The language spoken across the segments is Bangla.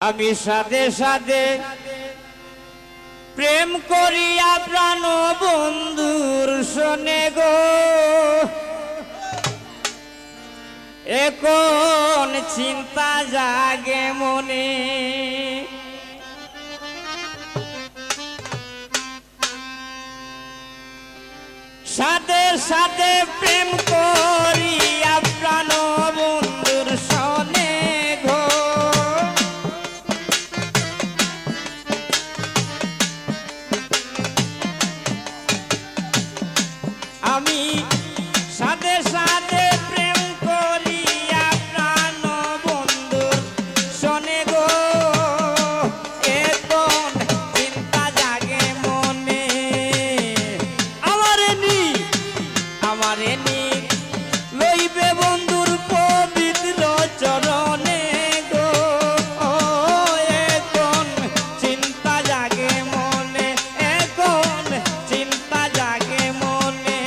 আমি সাথে সাথে প্রেম করিয়া প্রাণ বন্ধুর শোনে গো, এখন চিন্তা জাগে মনে। সাথে সাথে প্রেম করিয়া প্রাণ বন্ধুর শোনে গো, আমি সাথে সাথে প্রেম করিয়া প্রাণ বন্ধুর শোনে গো, এখন চিন্তা জাগে মনে। আমারে নি লইবে বন্ধুর পবিত্র চরণে গো, এখন চিন্তা জাগে মনে, এখন চিন্তা জাগে মনে।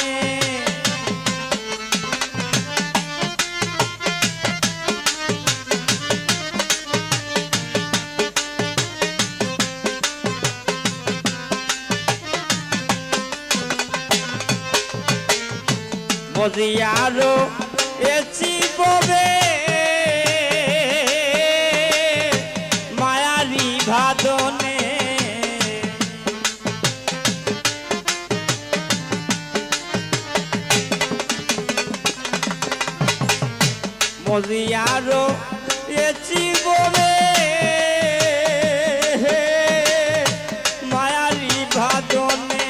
মজিয়ারো এসি ববে মায়ারি ভাদনে, মজিয়ারো এসি ববে মায়ারি ভাদনে।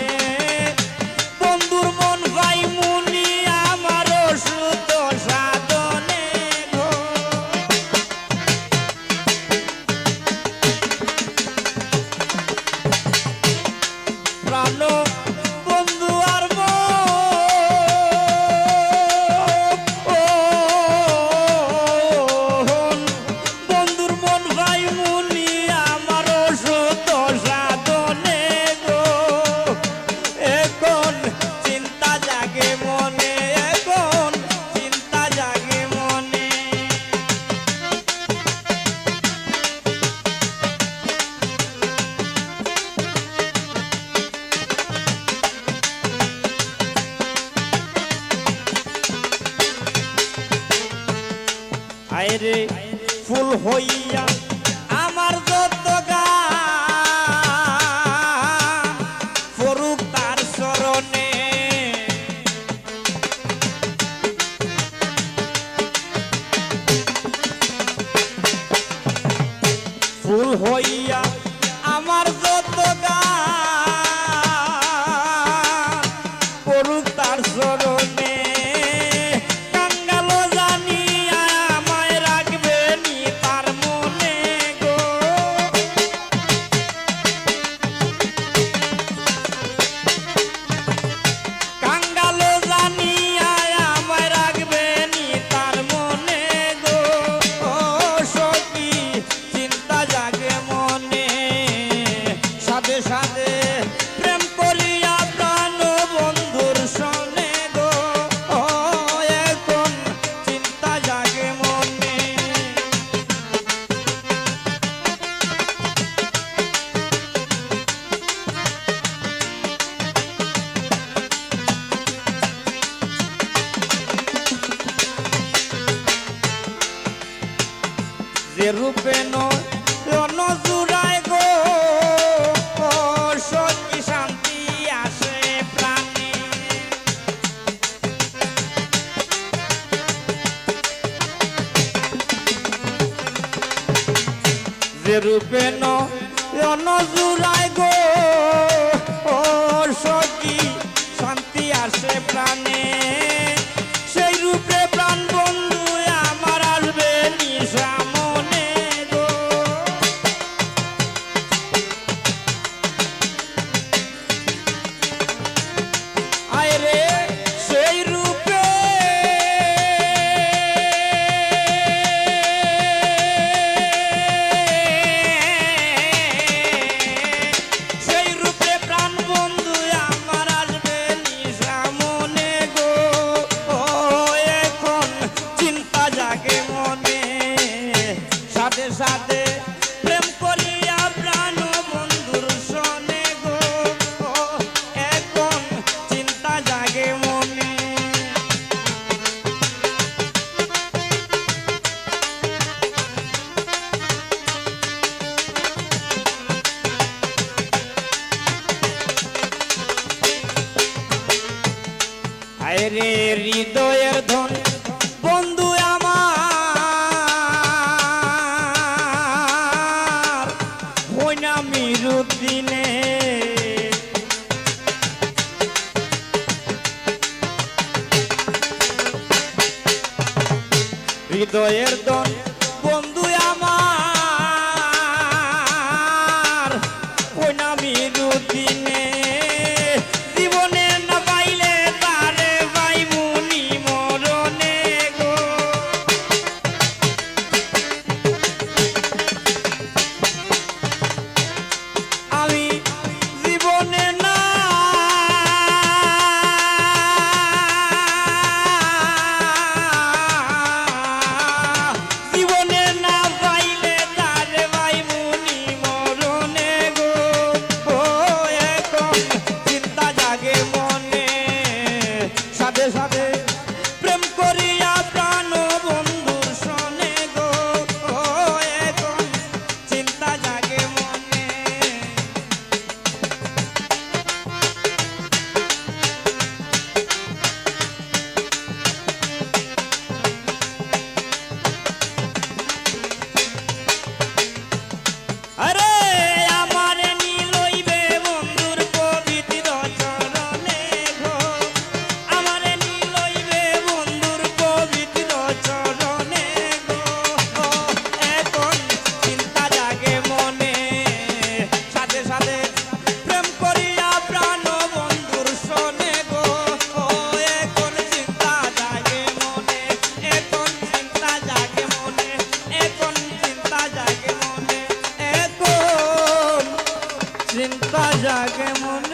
আইরে ফুল হইয়া আমার যত গান ফরুক তার চরণে, ফুল হইয়া আমার যত গান ফরুক তার চরণে। যে রূপে নজুরায় গো, সত্যি শান্তি আসে প্রাণে। যে রূপে নজুরায় গো, সত্যি শান্তি আসে প্রাণে। সেই রূপে প্রাণ বন্ধু আমার আসবে নিশা মনে গো। আয়রে সেই রূপে প্রাণ বন্ধু আমার আসবে নিশা মনে বিরুদ্দিনে হৃদয়ের দন বন্ধু আমার ওই না বিরুদ্দিনে জীবনে না পাইলে তারে ভাই মুনি মরণে গো আমি জীবনে না জীবনে না পাইলে তারে ভাই মুনি মরণে গো ও এখন চিন্তা জাগে মনে সাথে সাথে প্রেম করিয়া প্রাণ বন্ধুর সনে গো ও এখন চিন্তা জাগে মনে আরে আমারে নিলইবে বন্ধুর পবিত্র চরণে গো আমারে নিলইবে বন্ধুর পবিত্র চরণে গো এখন চিন্তা জাগে মনে সাথে সাথে প্রেম করিয়া প্রাণ বন্ধুর সনে গো এখন চিন্তা জাগে মনে এখন চিন্তা জাগে মনে এখন চিন্তা জাগে মনে এখন চিন্তা জাগে মনে